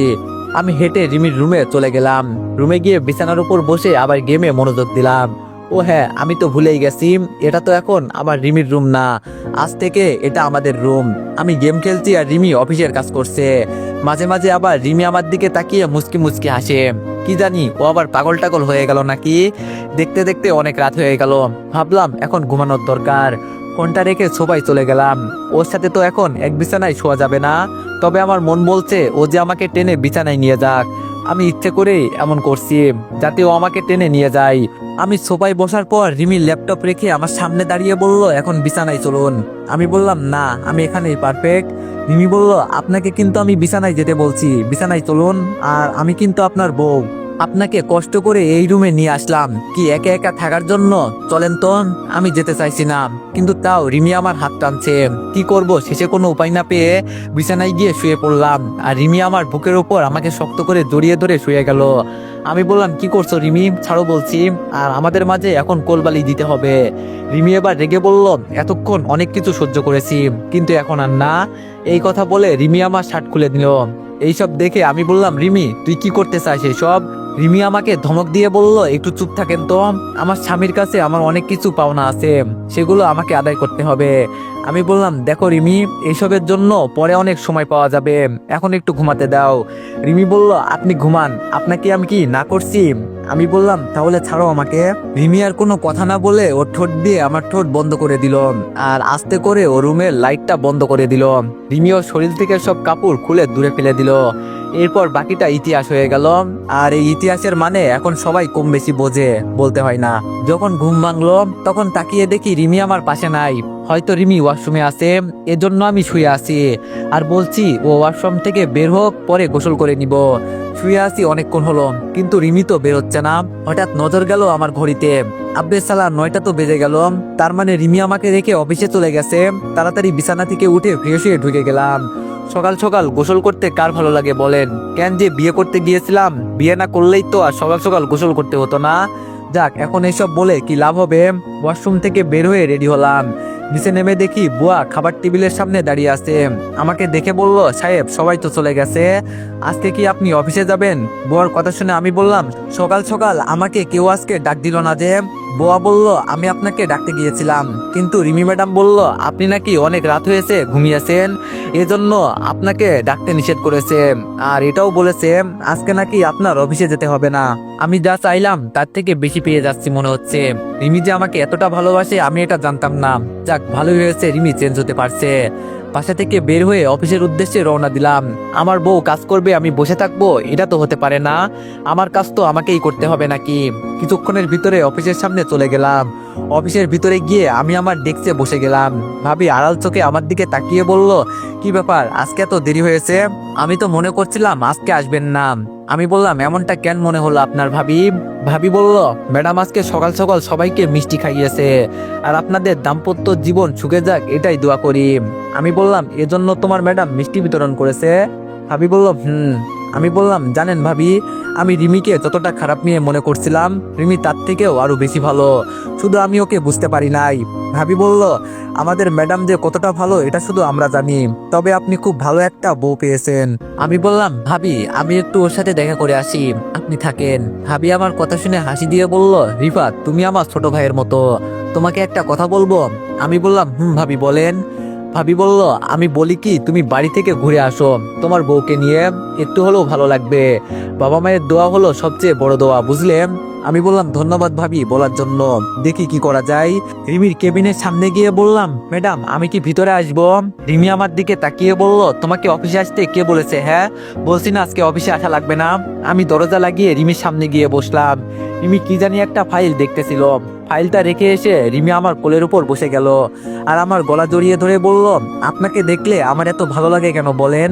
আমি হেঁটে রিমির রুমে চলে গেলাম। রুমে গিয়ে বিছানার উপর বসে আবার গেমে মনোযোগ দিলাম। ও হ্যাঁ, আমি তো ভুলেই গেছি, এটা তো এখন আমার রিমির রুম না, আজ থেকে এটা আমাদের রুম। আমি গেম খেলছি আর রিমি অফিসের কাজ করছে। মাঝে মাঝে আবার রিমি আমার দিকে তাকিয়ে মুচকি মুচকি হাসে। কি জানি ও আবার পাগল টাগল হয়ে গেল নাকি। দেখতে দেখতে অনেক রাত হয়ে গেল, ভাবলাম এখন ঘুমানোর দরকার। ফোনটা রেখে সবাই চলে গেলাম। ওর সাথে তো এখন এক বিছানায় শোয়া যাবে না, তবে আমার মন বলছে ও যে আমাকে টেনে বিছানায় নিয়ে যাক। আমি ইচ্ছে করেই এমন করছি যাতে ও আমাকে টেনে নিয়ে যায়। আমি সোফায় বসার পর রিমি ল্যাপটপ রেখে আমার সামনে দাঁড়িয়ে বলল এখন বিছানায় চলুন। আমি বললাম না, আমি এখানেই পারফেক্ট। রিমি বলল আপনাকে কিন্তু আমি বিছানায় যেতে বলছি, বিছানায় চলুন, আর আমি কিন্তু আপনার বউ, আপনাকে কষ্ট করে এই রুমে নিয়ে আসলাম কি একা একা থাকার জন্য? চলেন তো। আমি যেতে চাইছি না, কিন্তু তাও রিমি আমার হাত টানছে। কি করব, শেষে কোনো উপায় না পেয়ে বিছানায় গিয়ে শুয়ে পড়লাম। আর রিমি আমার বুকের উপর আমাকে শক্ত করে জড়িয়ে ধরে শুয়ে গেল। আমি বললাম কি করছো রিমি, ছাড়ো বলছি, আর আমাদের মাঝে এখন কোলবালি দিতে হবে। রিমি এবার রেগে বলল এতক্ষণ অনেক কিছু সহ্য করেছি, কিন্তু এখন আর না। এই কথা বলে রিমি আমার শার্ট খুলে দিল। এইসব দেখে আমি বললাম রিমি তুই কি করতে চাস এইসব? রিমি আমাকে ধমক দিয়ে বলল একটু চুপ থাকেন তো, আমার স্বামীর কাছে আমার অনেক কিছু পাওনা আছে, সেগুলো আমাকে আদায় করতে হবে। আমি বললাম, দেখো রিমি, এইসবের জন্য পরে অনেক সময় পাওয়া যাবে, এখন একটু ঘুমাতে দাও। রিমি বলল, আপনি ঘুমান, আপনাকে আমি কি না করছি? আমি বললাম, তাহলে ছাড়ো আমাকে। রিমি আর কোনো কথা না বলে ওর ঠোঁট দিয়ে আমার ঠোঁট বন্ধ করে দিল, আর আস্তে করে ও রুমের লাইটটা বন্ধ করে দিল। রিমি ওর শরীর থেকে সব কাপড় খুলে দূরে ফেলে দিল। এরপর বাকিটা ইতিহাস হয়ে গেল। আর এই ইতিহাসের মানে এখন সবাই কম বেশি বোঝে, বলতে হয় না। যখন ঘুম ভাঙলো তখন তাকিয়ে দেখি রিমি আমার পাশে নাই। হয়তো রিমি ওয়াশরুমে আছে, এজন্য আমি শুয়ে আছি। আর বলছি ও ওয়াশরুম থেকে বের হোক, পরে গোসল করে নিব। শুয়ে আছি অনেকক্ষণ হলো, কিন্তু রিমি তো বের হচ্ছে না। হঠাৎ নজর গেল আমার ঘড়িতে, আব্বে সালা 9টা তো বেজে গেল। তার মানে রিমি আমাকে রেখে অফিসে চলে গেছে। তাড়াতাড়ি বিছানা থেকে উঠে ফ্রেশ হয়ে ঢুকে গেলাম। সকাল সকাল গোসল করতে কার ভালো লাগে বলেন? কেন যে বিয়ে করতে গিয়েছিলাম, বিয়ে না করলেই তো আর সকাল সকাল গোসল করতে হতো না। যাক, এখন এসব বলে কি লাভ হবে। ওয়াশরুম থেকে বের হয়ে রেডি হলাম। নিচে নেমে দেখি বুয়া খাবার টেবিলের সামনে দাঁড়িয়ে আছে। আমাকে দেখে বলল, সাহেব সবাই তো চলে গেছে, আজকে কি আপনি অফিসে যাবেন? বুয়ার কথা শুনে আমি বললাম, সকাল সকাল আমাকে কেউ আজকে ডাক দিল না যে? বুয়া বলল, আমি আপনাকে ডাকতে গিয়েছিলাম, কিন্তু রিমি ম্যাডাম বলল আপনি নাকি অনেক রাত হয়েছে ঘুমিয়েছেন, এজন্য আপনাকে ডাকতে নিষেধ করেছে। আর এটাও বলেছে আজকে নাকি আপনার অফিসে যেতে হবে না। আমি যা চাইলাম তার থেকে বেশি পেয়ে যাচ্ছি মনে হচ্ছে। রিমি যে আমাকে এতটা ভালোবাসে আমি এটা জানতাম না। যাক, ভালোই হয়েছে রিমি চেঞ্জ হতে পারছে। বাসা থেকে বের হয়ে অফিসের উদ্দেশ্যে রওনা দিলাম। আমার বউ কাজ করবে, আমি বসে থাকবো, এটা তো হতে পারে না। আমার কাজ তো আমাকেই করতে হবে নাকি? কিছুক্ষণের ভিতরে অফিসের সামনে চলে গেলাম। অফিসের ভিতরে গিয়ে আমি আমার ডেস্কে বসে গেলাম। ভাবি আড়াল চোখে আমার দিকে তাকিয়ে বলল, কি ব্যাপার, আজকে এত দেরি হয়েছে? আমি তো মনে করছিলাম আজকে আসবেন না। আমি বললাম, এমনটা কেন মনে হলো আপনার ভাবি? ভাবি বলল, ম্যাডাম আজকে সকাল সকাল সবাইকে মিষ্টি খাইয়েছে, আর আপনাদের দাম্পত্য জীবন সুখে যাক এটাই দোয়া করি। আমি বললাম, এজন্য তোমার ম্যাডাম মিষ্টি বিতরণ করেছে? ভাবি বলল, আমি বললাম, জানেন ভাবি, আমি রিমিকে যতটা খারাপ মেয়ে মনে করছিলাম, রিমি তার থেকেও আরো বেশি ভালো, শুধু আমি ওকে বুঝতে পারি নাই। ভাবি বলল, আমাদের ম্যাডাম যে কতটা ভালো এটা শুধু আমরা জানি, তবে আপনি খুব ভালো একটা বউ পেয়েছেন। আমি বললাম, ভাবি আমি একটু ওর সাথে দেখা করে আসি, আপনি থাকেন। ভাবি আমার কথা শুনে হাসি দিয়ে বলল, রিফাত তুমি আমার ছোট ভাইয়ের মতো, তোমাকে একটা কথা বলবো? আমি বললাম, ভাবি বলেন। ভাবি বলল, আমি বলি কি, তুমি বাড়ি থেকে ঘুরে আসো তোমার বউকে নিয়ে, একটু হলেও ভালো লাগবে। বাবা মায়ের দোয়া হলো সবচেয়ে বড় দোয়া, বুঝলে? আমি বললাম, ধন্যবাদ ভাবি বলার জন্য, দেখি কি করা যায়। রিমির কেবিনের সামনে গিয়ে বললাম, ম্যাডাম আমি কি ভিতরে আসবো? রিমি আমার দিকে তাকিয়ে বলল, তোমাকে অফিসে আসতে কে বলেছে? হ্যাঁ, বলছি না আজকে অফিসে আসা লাগবে না। আমি দরজা লাগিয়ে রিমির সামনে গিয়ে বসলাম। রিমি কি জানি একটা ফাইল দেখতেছিল। ফাইলটা রেখে এসে রিমি আমার কোলের উপর বসে গেল, আর আমার গলা জড়িয়ে ধরে বলল, আপনাকে দেখলে আমার এত ভালো লাগে কেন বলেন?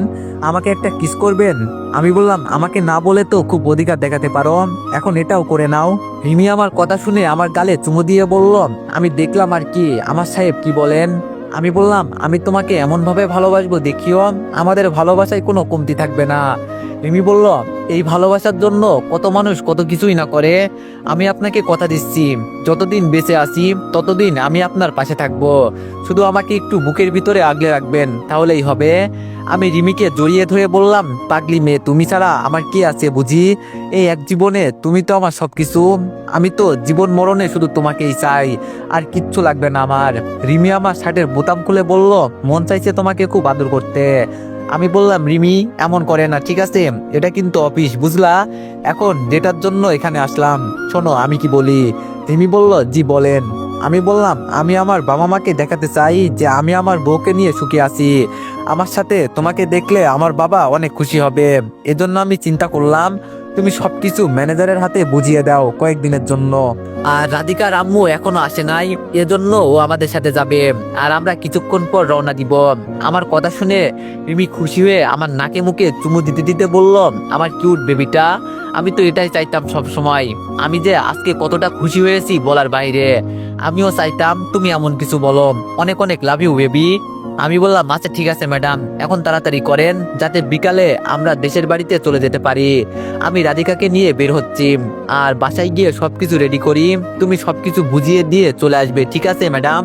আমাকে একটা কিস করবেন? আমি বললাম, আমাকে না বলে তো খুব অধিকার দেখাতে পারো, এখন এটাও করে নাও। রিমি আমার কথা শুনে আমার গালে চুমু দিয়ে বলল, আমি দেখলাম আর কি, আমার সাহেব কি বলেন? আমি বললাম, আমি তোমাকে এমন ভাবে ভালোবাসবো দেখিও, আমাদের ভালোবাসায় কোনো কমতি থাকবে না। রিমি বলল, এই ভালোবাসার জন্য কত মানুষ কত কিছুই না করে। আমি আপনাকে কথা দিচ্ছি, যতদিন বেঁচে আছি ততদিন আমি আপনার পাশে থাকবো, শুধু আমাকে একটু বুকের ভিতরে আগলে রাখবেন, তাহলেই হবে। আমি রিমিকে জড়িয়ে ধরে বললাম, পাগলি মেয়ে, তুমি ছাড়া আমার কি আছে বুঝি? এই এক জীবনে তুমি তো আমার সবকিছু, আমি তো জীবন মরণে শুধু তোমাকেই চাই, আর কিচ্ছু লাগবে না আমার। রিমি আমার শার্টের বোতাম খুলে বলল, মন চাইছে তোমাকে খুব আদর করতে। আমি বললাম, রিমি এমন করে না, ঠিক আছে? এটা কিন্তু অফিস, বুঝলা? এখন যেটার জন্য এখানে আসলাম, শোনো আমি কি বলি। রিমি বলল, জি বলেন। আমি বললাম, আমি আমার বাবা মাকে দেখাতে চাই যে আমি আমার বউকে নিয়ে সুখী আছি, আমার সাথে তোমাকে দেখলে আমার বাবা অনেক খুশি হবে। এজন্য আমি চিন্তা করলাম তুমি সবকিছু ম্যানেজারের হাতে বুঝিয়ে দাও কয়েকদিনের জন্য। আর রাধিকার আম্মু এখনো আসে নাই, এজন্য ও আমাদের সাথে যাবে, আর আমরা কিছুক্ষণ পর রওনা দিব। আমার কথা শুনে রিমি খুশি হয়ে আমার নাকে মুখে চুমু দিতে দিতে বলল, আমার কিউট বেবিটা, আমি তো এটাই চাইতাম সব সময়। আমি যে আজকে কতটা খুশি হয়েছি বলার বাইরে। আমিও চাইতাম তুমি এমন কিছু বলো। অনেক অনেক লাভ ইউ বেবি। আমি বললাম, আচ্ছা ঠিক আছে ম্যাডাম, এখন তাড়াতাড়ি করেন যাতে বিকালে আমরা দেশের বাড়িতে চলে যেতে পারি। আমি রাধিকাকে নিয়ে বের হচ্ছি, আর বাসায় গিয়ে সবকিছু রেডি করি, তুমি সবকিছু বুঝিয়ে দিয়ে চলে আসবে, ঠিক আছে ম্যাডাম?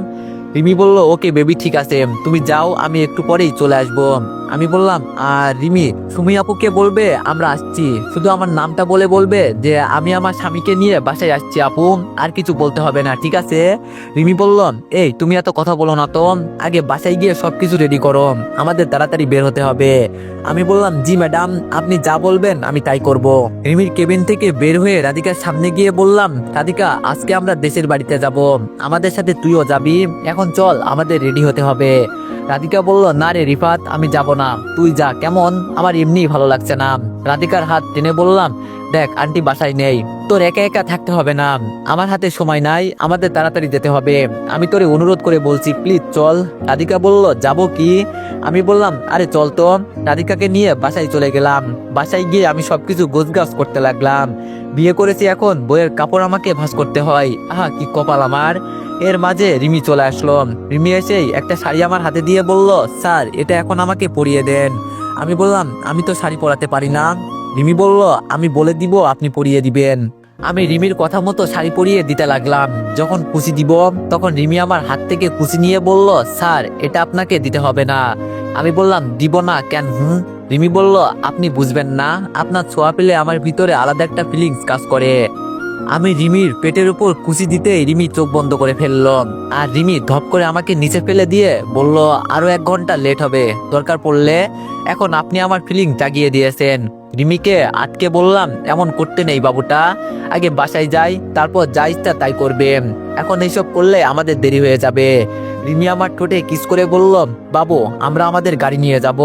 রিমি বলল, ওকে বেবি ঠিক আছে, তুমি যাও, আমি একটু পরেই চলে আসবো। আমি বললাম আর রিমি সুমি আপুকে বলবে আমরা আসছি, শুধু আমার নামটা বলে বলবে যে আমি আমার স্বামীকে নিয়ে বাসায় আসছি আপু, আর কিছু বলতে হবে না, ঠিক আছে? রিমি বলল, এই তুমি এত কথা বলো না তো, আগে বাসায় গিয়ে সবকিছু রেডি করো, আমাদের তাড়াতাড়ি বের হতে হবে। আমি বললাম জি ম্যাডাম, আপনি যা বলবেন আমি তাই করব। রিমির কেবিন থেকে বের হয়ে রাধিকার সামনে গিয়ে বললাম, রাধিকা আজকে আমরা দেশের বাড়িতে যাব, আমাদের সাথে তুইও যাবি, এখন চল আমাদের রেডি হতে হবে। রাধিকা বলল, না রে রিফাত, আমি যাব না, তুই যা, কেমন আমার এমনি ভালো লাগছে না। রাধিকার হাত টেনে বললাম, দেখ আন্টি বাসায় নেই, তোর একা একা থাকতে হবে না, আমার হাতে সময় নাই, আমাদের তাড়াতাড়ি যেতে হবে, আমি তোরে অনুরোধ করে বলছি প্লিজ চল। রাধিকা বলল, যাব কি? আমি বললাম, আরে চল তো। রাধিকাকে নিয়ে বাসায় চলে গেলাম। বাসায় গিয়ে আমি সবকিছু গোছগাছ করতে লাগলাম। বিয়ে করেছি, এখন বইয়ের কাপড় আমাকে ভাঁজ করতে হয়, আহা কি কপাল আমার। এর মাঝে রিমি চলে আসলো। রিমি এসেই একটা শাড়ি আমার হাতে দিয়ে বলল, স্যার এটা এখন আমাকে পরিয়ে দেন। আমি বললাম, আমি তো শাড়ি পরাতে পারি না। রিমি বলল, আমি বলে দিব আপনি পরিয়ে দিবেন। আমি রিমির কথা মতো শাড়ি পরিয়ে দিতে লাগলাম। যখন কুচি দিব তখন রিমি আমার হাত থেকে কুচি নিয়ে বলল, স্যার এটা আপনাকে দিতে হবে না। আমি বললাম, দিব না কেন? রিমি বলল, আপনি বুঝবেন না, আপনার ছোঁয়া পেলে আমার ভিতরে আলাদা একটা ফিলিংস কাজ করে। আমি রিমির পেটের উপর কুচি দিতেই রিমি চোখ বন্ধ করে ফেলল। আর রিমি ধপ করে আমাকে নিচে ফেলে দিয়ে বলল, আরো 1 ঘন্টা লেট হবে, দরকার পড়লে। এখন আপনি আমার ফিলিং জাগিয়ে দিয়েছেন। রিমিকে আটকে বললাম, এমন করতে নেই বাবুটা, আগে বাসায় যাই, তারপর যা ইচ্ছা তাই করবে, এখন এইসব করলে আমাদের দেরি হয়ে যাবে। রিমি আমার ঠোঁটে কিস করে বলল, বাবু আমরা আমাদের গাড়ি নিয়ে যাব,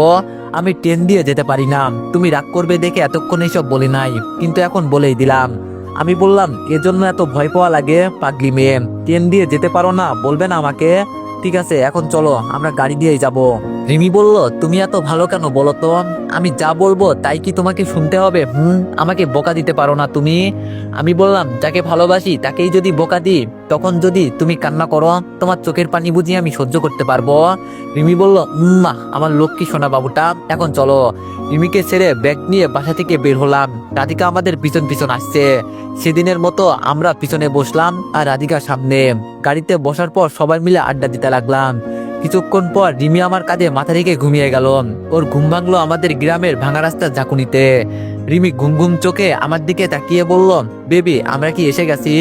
আমি ট্রেন দিয়ে যেতে পারি না, তুমি রাগ করবে দেখে এতক্ষণ এইসব বলি নাই, কিন্তু এখন বলেই দিলাম। আমি বললাম, এজন্য এত ভয় পাওয়া লাগে? পাগলি মেয়ে, ট্রেন দিয়ে যেতে পারো না, বলবে না আমাকে? ঠিক আছে এখন চলো, আমরা গাড়ি দিয়েই যাব। রিমি বলল, তুমি এত ভালো কেন বলো তো, আমি যা বলবো তাই কি তোমাকে শুনতে হবে? আমাকে বোকা দিতে পারো না তুমি। আমি বললাম, যাকে ভালোবাসি তাকেই যদি বোকা দিই, তখন যদি তুমি কান্না করো, তোমার চোখের পানি বুঝি আমি সহ্য করতে পারবো? রিমি বলল, মা আমার লক্ষ্মী সোনা বাবুটা, এখন চলো। রিমিকে ছেড়ে ব্যাগ নিয়ে বাসা থেকে বের হলাম। রাধিকা আমাদের পিছন পিছন আসছে। সেদিনের মতো আমরা পিছনে বসলাম আর রাধিকা সামনে। গাড়িতে বসার পর সবাই মিলে আড্ডা দিতে লাগলাম। কিছুক্ষণ পর রিমি আমার কাঁধে মাথা রেখে ঘুমিয়ে গেল। ওর ঘুম ভাঙলো আমাদের গ্রামের ভাঙা রাস্তার ঝাঁকুনিতে। রিমি ঘুম ঘুম চোখে আমার দিকে তাকিয়ে বলল, বেবি আমরা কি এসে গেছি?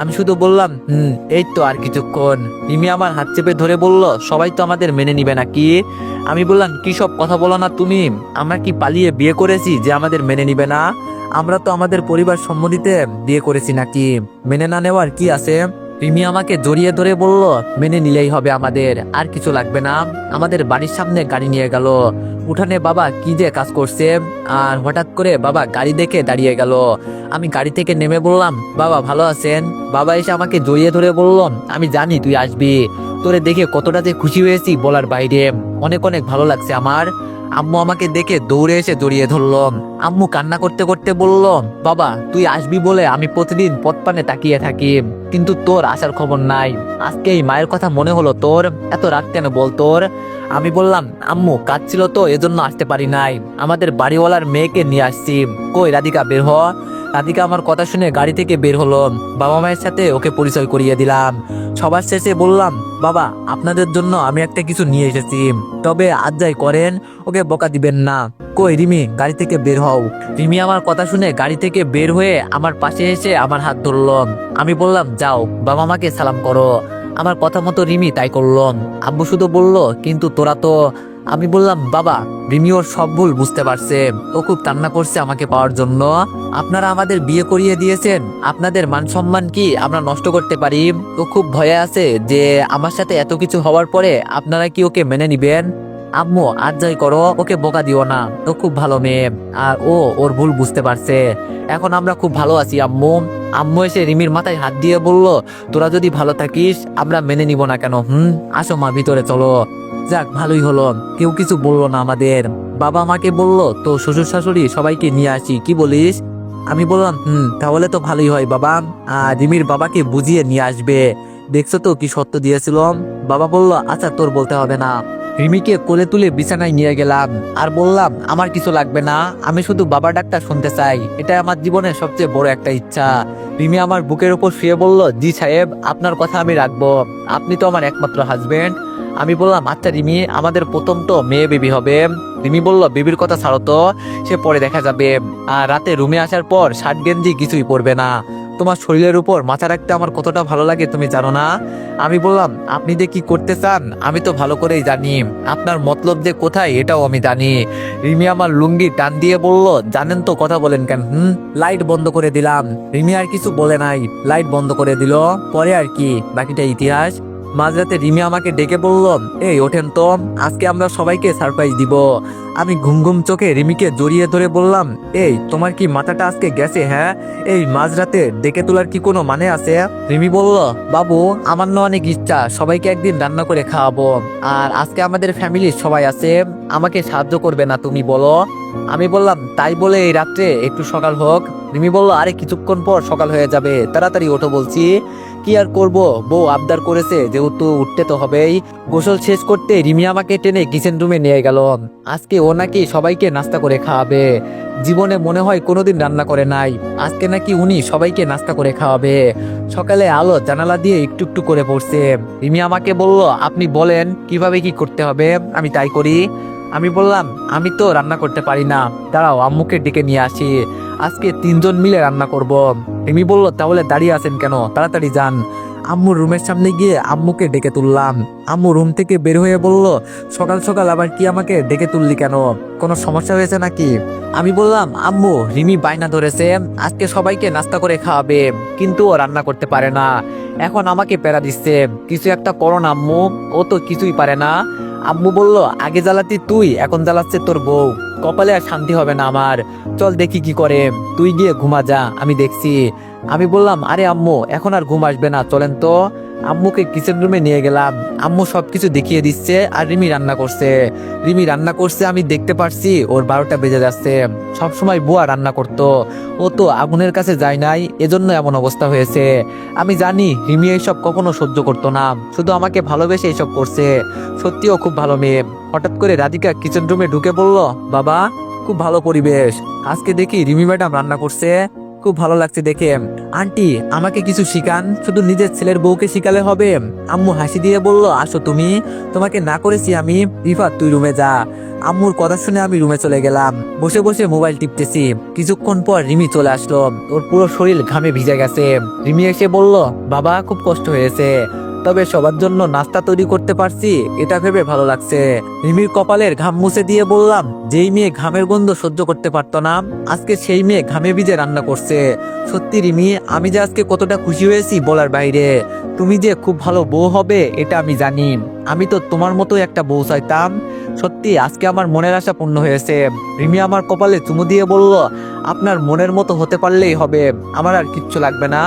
আমি শুধু বললাম, এই তো আর কিছুক্ষণ। রিমি আমার হাত চেপে ধরে বলল, সবাই তো আমাদের মেনে নিবে নাকি? আমি বললাম, কি সব কথা বলো না তুমি, আমরা কি পালিয়ে বিয়ে করেছি যে আমাদের মেনে নিবে না? আমরা তো আমাদের পরিবার সম্মতিতে বিয়ে করেছি, নাকি মেনে না নেওয়ার কি আছে? রিমি আমাকে জড়িয়ে ধরে বলল, মেনে নিলেই হবে, আমাদের আর কিছু লাগবে না। আমাদের বাড়ির সামনে গাড়ি নিয়ে গেল। উঠানে বাবা কি যে কাজ করছে, আর হঠাৎ করে বাবা গাড়ি দেখে দাঁড়িয়ে গেল। আমি গাড়ি থেকে নেমে বললাম, বাবা ভালো আছেন? বাবা এসে আমাকে জড়িয়ে ধরে বলল, আমি জানি তুই আসবি, তোরে দেখে কতটা যে খুশি হয়েছি বলার বাইরে, অনেক অনেক ভালো লাগছে আমার। আম্মু আমাকে দেখে দৌড়ে এসে জড়িয়ে ধরল। আম্মু কান্না করতে করতে বলল, বাবা তুই আসবি বলে আমি প্রতিদিন পথ পানে তাকিয়ে থাকি, কিন্তু তোর আসার খবর নাই। আজকে এই মায়ের কথা মনে হলো তোর, এত রাগ কেন বল তোর? আমি বললাম, আম্মু কাজ ছিল তো এজন্য আসতে পারি নাই, আমাদের বাড়িওয়ালার মেয়েকে নিয়ে আসছি। কই রাধিকা, বের হ। রাধিকা আমার কথা শুনে গাড়ি থেকে বের হলো। বাবা মায়ের সাথে ওকে পরিচয় করিয়ে দিলাম। সবার শেষে বললাম, বাবা আপনাদের জন্য আমি একটা কিছু নিয়ে এসেছি, তবে আজ যাই করেন, ওকে বকা দিবেন না। কই রিমি, গাড়ি থেকে বের হও। রিমি আমার কথা শুনে গাড়ি থেকে বের হয়ে আমার পাশে এসে আমার হাত ধরল। আমি বললাম, যাও বাবা মাকে সালাম করো। আমার কথা মতো রিমি তাই করল। আব্বু শুধু বলল, কিন্তু তোরা তো। আমি বললাম, বাবা রিমি ওর সব ভুল বুঝতে পারছে, ও খুব কান্না করছে আমাকে পাওয়ার জন্য। আপনারা আমাদের বিয়ে করিয়ে দিয়েছেন, আপনাদের মান সম্মান কি আমরা নষ্ট করতে পারি? ও খুব ভয়ে আছে যে আমার সাথে এত কিছু হওয়ার পরে আপনারা কি ওকে মেনে নিবেন? আম্মু আর যাই করো, ওকে বোকা দিও না, ও খুব ভালো মেয়ে, আর ও ওর ভুল বুঝতে পারছে। এখন আমরা খুব ভালো আছি আম্মু। আম্মু এসে রিমির মাথায় হাত দিয়ে বলল, তোরা যদি ভালো থাকিস আমরা মেনে নিব না কেন? আসো মা, ভিতরে চলো। যাক ভালোই হলো, কেউ কিছু বললো না আমাদের। বাবা আমাকে বলল, তো শ্বশুর শাশুড়ি সবাইকে নিয়ে আসি, কি বলিস? আমি বললাম, তাহলে তো ভালোই হয় বাবা, আর রিমির বাবাকে বুঝিয়ে নিয়ে আসবে, দেখছো তো কি সত্য দিয়েছিলাম। বাবা বলল, আচ্ছা তোর বলতে হবে না। রিমিকে কোলে তুলে বিছানায় নিয়ে গেলাম আর বললাম, আমার কিছু লাগবে না, আমি শুধু বাবার ডাকটা শুনতে চাই, এটা আমার জীবনের সবচেয়ে বড় একটা ইচ্ছা। রিমি আমার বুকের উপর শুয়ে বলল, জি সাহেব আপনার কথা আমি রাখবো, আপনি তো আমার একমাত্র হাজবেন্ড। আমি বললাম আচ্ছা রিমি, আমাদের প্রথম তো মেয়ে বেবি হবে। রিমি বলল বেবির কথা ছাড়ো তো, সে পরে দেখা যাবে। আর রাতে রুমে আসার পর শার্ট গেঞ্জি কিছুই পরবে না। তোমার শরীরের উপর মাথা রাখতে আমার কতটা ভালো লাগে তুমি জানো না। আমি বললাম আপনি যে কি করতে চান আমি তো ভালো করেই জানি, আপনার মতলব যে কোথায় এটাও আমি জানি। রিমি আমার লুঙ্গি টান দিয়ে বলল জানেন তো কথা বলেন কেন? লাইট বন্ধ করে দিলাম। রিমি আর কিছু বলে নাই, লাইট বন্ধ করে দিল। পরে আর কি, বাকিটা ইতিহাস। মাঝরাতে রিমি আমাকে ডেকে বলল এই ওঠেন তো, আজকে আমরা সবাইকে সারপ্রাইজ দিব। আমি ঘুম ঘুম চোখে রিমিকে জড়িয়ে ধরে বললাম এই তোমার কি মাথাটা আজকে গেছে? হ্যাঁ, এই মাঝরাতে ডেকে তোলার কি কোনো মানে আছে? রিমি বলল বাবু আমার না অনেক ইচ্ছা সবাইকে একদিন রান্না করে খাওয়াবো, আর আজকে আমাদের ফ্যামিলির সবাই আছে, আমাকে সাহায্য করবে না তুমি বলো? আমি বললাম তাই বলে এই রাত্রে একটু সকাল হোক। রিমি বলল আরে কিছুক্ষণ পর সকাল হয়ে যাবে, তাড়াতাড়ি ওঠো বলছি। কি আর করব, বউ আবদার করেছে যেহেতু উঠতে তো হবেই। গোসল শেষ করতে রিমি আমাকে টেনে কিচেন রুমে নিয়ে গেল। আজকে ও নাকি সবাইকে নাস্তা করে খাওয়াবে। জীবনে মনে হয় কোনোদিন রান্না করে নাই, আজকে নাকি উনি সবাইকে নাস্তা করে খাওয়াবে। সকালে আলো জানালা দিয়ে একটু একটু করে পড়ছে। রিমি আমাকে বলল আপনি বলেন কিভাবে কি করতে হবে, আমি তাই করি। আমি বললাম আমি তো রান্না করতে পারি না, দাঁড়াও আম্মুকে ডেকে নিয়ে আসি, আজকে 3জন মিলে রান্না করব। রিমি বলল তাহলে দাঁড়িয়ে আছেন কেন, তাড়াতাড়ি যান। আম্মুর রুমের সামনে গিয়ে আম্মুকে ডেকে তুললাম। আম্মু রুম থেকে বের হয়ে বলল সকাল সকাল আবার কি আমাকে ডেকে তুললি কেন, কোনো সমস্যা হয়েছে নাকি? আমি বললাম আম্মু রিমি বায়না ধরেছে আজকে সবাইকে নাস্তা করে খাওয়াবে, কিন্তু ও রান্না করতে পারে না, এখন আমাকে প্যারা দিচ্ছে, কিছু একটা করো না আম্মু, ও তো কিছুই পারে না। আম্মু বলল আগে জ্বালাতি তুই, এখন জ্বালাচ্ছে তোর বউ, কপালে আর শান্তি হবে না আমার, চল দেখি কি করে, তুই গিয়ে ঘুমা যা, আমি দেখছি। আমি বললাম আরে আম্মু এখন আর ঘুম আসবে না, চলেন তো। আম্মুকে কিচেন রুমে নিয়ে গেলাম। আম্মু সবকিছু দেখিয়ে দিচ্ছে আর রিমি রান্না করছে। রিমি রান্না করছে আমি দেখতে পারছি, ওর 12টা বেজে যাচ্ছে। সবসময় বুয়া রান্না করতো, ও তো আগুনের কাছে যায় নাই, এজন্য এমন অবস্থা হয়েছে। আমি জানি রিমি এইসব কখনো সহ্য করতো না, শুধু আমাকে ভালোবেসে এইসব করছে। সত্যিও খুব ভালো মেয়ে। হঠাৎ করে রাধিকা কিচেন রুমে ঢুকে বলল বাবা খুব ভালো পরিবেশ, আজকে দেখি রিমি ম্যাডাম রান্না করছে, খুব ভালো লাগছে দেখে। আন্টি আমাকে কিছু শিখান, শুধু নিজের ছেলের বউকে শিখালে হবে? আম্মু হাসি দিয়ে বলল আসো তুমি, তোমাকে না করেছি আমি, রিফাত তুই রুমে যা। আম্মুর কথা শুনে আমি রুমে চলে গেলাম। বসে বসে মোবাইল টিপতেছি। কিছুক্ষণ পর রিমি চলে আসলো, ওর পুরো শরীর ঘামে ভিজে গেছে। রিমি এসে বলল বাবা খুব কষ্ট হয়েছে, তবে সবার জন্য নাস্তা তৈরি করতে পারছি এটা ভেবে ভালো লাগছে। রিমির কপালের ঘাম মুছে দিয়ে বললাম যেই মেয়ে ঘামের গন্ধ সহ্য করতে পারতো না, আজকে সেই মেয়ে ঘামে ভিজে রান্না করছে। সত্যি রিমি আমি যে আজকে কতটা খুশি হয়েছি বলার বাইরে। তুমি যে খুব ভালো বউ হবে এটা আমি জানি, আমি তো তোমার মতো একটা বউ চাইতাম। সত্যি আজকে আমার মনের আশা পূর্ণ হয়েছে। রিমি আমার কপালে চুমু দিয়ে বলল আপনার মনের মতো হতে পারলেই হবে, আমার আর কিচ্ছু লাগবে না।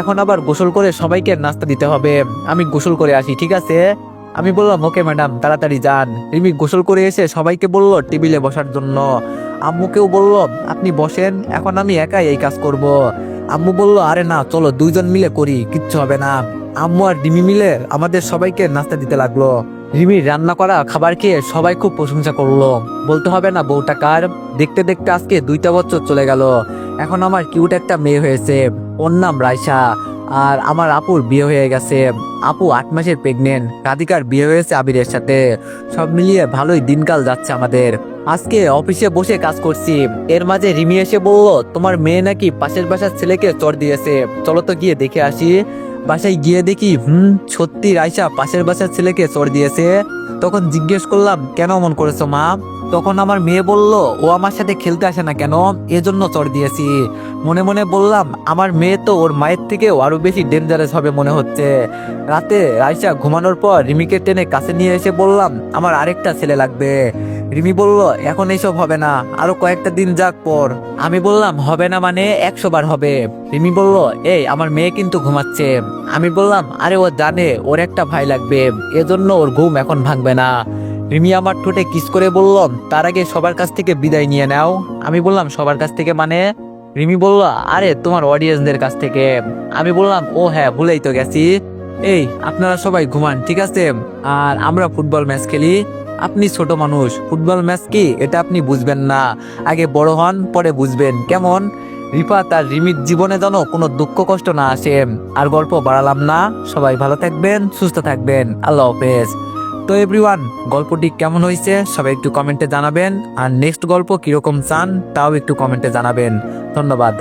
এখন আবার গোসল করে সবাইকে নাস্তা দিতে হবে, আমি গোসল করে আসি ঠিক আছে? আমি বললাম ওকে ম্যাডাম তাড়াতাড়ি যান। রিমি গোসল করে এসে সবাইকে বলল টেবিলে বসার জন্য। আম্মুকেও বলল আপনি বসেন, এখন আমি একাই এই কাজ করব। আম্মু বলল আরে না চলো 2জন মিলে করি, কিচ্ছু হবে না। আম্মু আর রিমি মিলে আমাদের সবাইকে নাস্তা দিতে লাগলো। রিমির রান্না করা খাবার খেয়ে সবাই খুব প্রশংসা করলো। বলতে হবে না বউটা কার। দেখতে দেখতে আজকে 2টা বছর চলে গেল। এখন আমার কিউট একটা মেয়ে হয়েছে, ওর নাম রাইসা। আর আমার আপুর বিয়ে হয়ে গেছে, আপু 8 মাসের প্রেগনেন্ট। রাধিকার বিয়ে হয়েছে আবিরের সাথে। সব মিলিয়ে ভালোই দিনকাল যাচ্ছে আমাদের। আজকে অফিসে বসে কাজ করছি, এর মাঝে রিমি এসে বলল তোমার মেয়ে নাকি পাশের বাসার ছেলেকে চড় দিয়েছে, চলো তো গিয়ে দেখে আসি। বাসায় গিয়ে দেখি সত্যি রাইসা পাশের বাসার ছেলেকে চড় দিয়েছে। তখন জিজ্ঞেস করলাম কেন এমন করেছো মা? তখন আমার মেয়ে বলল ও আমার সাথে খেলতে আসে না কেন, এজন্য চড় দিয়েছি। মনে মনে বললাম আমার মেয়ে তো ওর মায়ের থেকেও আরো বেশি ডেঞ্জারাস হবে মনে হচ্ছে। রাতে রাইসা ঘুমানোর পর রিমিকে টেনে কাছে নিয়ে এসে বললাম আমার আরেকটা ছেলে লাগবে। রিমি বলল এখন এইসব হবে না, আরো কয়েকটা দিন যাক পর। আমি বললাম হবে না মানে 100 বার হবে। রিমি বলল এই আমার মেয়ে কিন্তু ঘুমাচ্ছে। আমি বললাম আরে ও জানে ওর একটা ভাই লাগবে, এজন্য ওর ঘুম এখন ভাঙবে না। রিমি আমার ঠোঁটে কিস করে বলল তার আগে সবার কাছ থেকে বিদায় নিয়ে নাও। আমি বললাম সবার কাছ থেকে মানে? রিমি বলল আরে তোমার অডিয়েন্সদের কাছ থেকে। আমি বললাম ও হ্যাঁ ভুলেই তো গেছি। এই আপনারা সবাই ঘুমান ঠিক আছে, আর আমরা ফুটবল ম্যাচ খেলি। আপনি ছোট মানুষ, ফুটবল ম্যাচ কি এটা আপনি বুঝবেন না, আগে বড় হন পরে বুঝবেন কেমন? রিফাত আর রিমির জীবনে যেন কোনো দুঃখ কষ্ট না আসে। আর গল্প বাড়ালাম না, সবাই ভালো থাকবেন সুস্থ থাকবেন, আল্লাহ হাফেজ। তো এভরিওয়ান, গল্পটি কেমন হয়েছে সবাই একটু কমেন্টে জানাবেন, আর নেক্সট গল্প কিরকম চান তাও একটু কমেন্টে জানাবেন। ধন্যবাদ।